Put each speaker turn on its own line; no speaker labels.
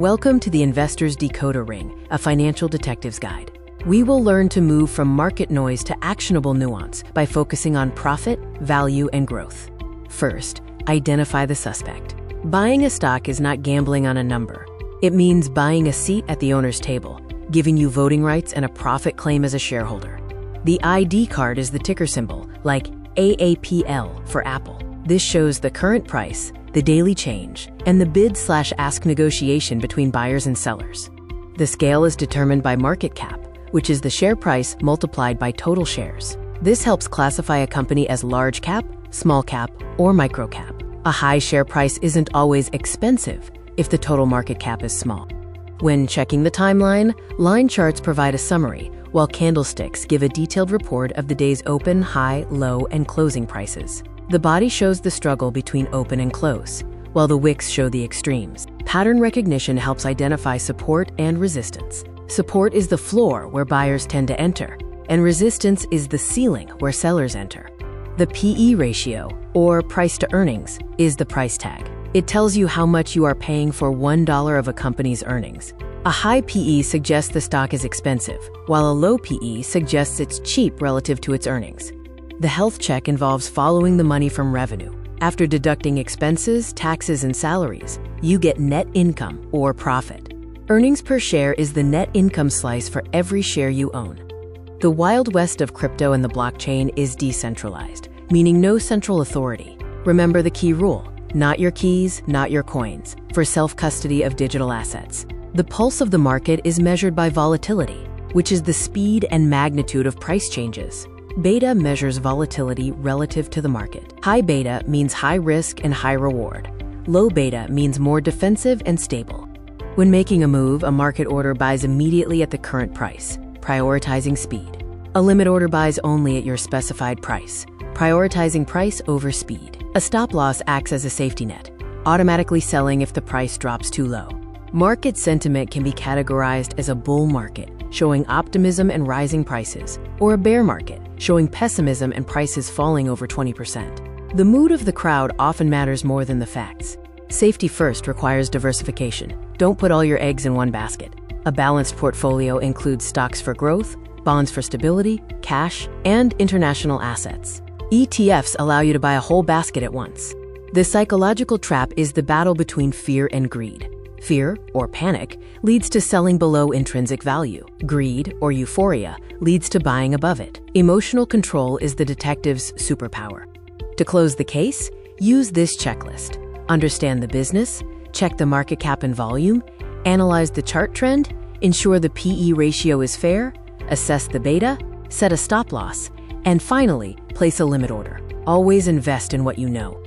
Welcome to the Investor's Decoder Ring, a financial detective's guide. We will learn to move from market noise to actionable nuance by focusing on profit, value, and growth. First, identify the suspect. Buying a stock is not gambling on a number. It means buying a seat at the owner's table, giving you voting rights and a profit claim as a shareholder. The ID card is the ticker symbol, like AAPL for Apple. This shows the current price, the daily change, and the bid/ask negotiation between buyers and sellers. The scale is determined by market cap, which is the share price multiplied by total shares. This helps classify a company as large cap, small cap, or micro cap. A high share price isn't always expensive if the total market cap is small. When checking the timeline, line charts provide a summary, while candlesticks give a detailed report of the day's open, high, low, and closing prices. The body shows the struggle between open and close, while the wicks show the extremes. Pattern recognition helps identify support and resistance. Support is the floor where buyers tend to enter, and resistance is the ceiling where sellers enter. The PE ratio, or price to earnings, is the price tag. It tells you how much you are paying for $1 of a company's earnings. A high PE suggests the stock is expensive, while a low PE suggests it's cheap relative to its earnings. The health check involves following the money from revenue. After deducting expenses, taxes, and salaries, you get net income or profit. Earnings per share is the net income slice for every share you own. The Wild West of crypto and the blockchain is decentralized, meaning no central authority. Remember the key rule: not your keys, not your coins, for self-custody of digital assets. The pulse of the market is measured by volatility, which is the speed and magnitude of price changes. Beta measures volatility relative to the market. High beta means high risk and high reward. Low beta means more defensive and stable. When making a move, a market order buys immediately at the current price, prioritizing speed. A limit order buys only at your specified price, prioritizing price over speed. A stop loss acts as a safety net, automatically selling if the price drops too low. Market sentiment can be categorized as a bull market, showing optimism and rising prices, or a bear market, showing pessimism and prices falling over 20%. The mood of the crowd often matters more than the facts. Safety first requires diversification. Don't put all your eggs in one basket. A balanced portfolio includes stocks for growth, bonds for stability, cash, and international assets. ETFs allow you to buy a whole basket at once. The psychological trap is the battle between fear and greed. Fear, or panic, leads to selling below intrinsic value. Greed, or euphoria, leads to buying above it. Emotional control is the detective's superpower. To close the case, use this checklist. Understand the business, check the market cap and volume, analyze the chart trend, ensure the PE ratio is fair, assess the beta, set a stop loss, and finally, place a limit order. Always invest in what you know.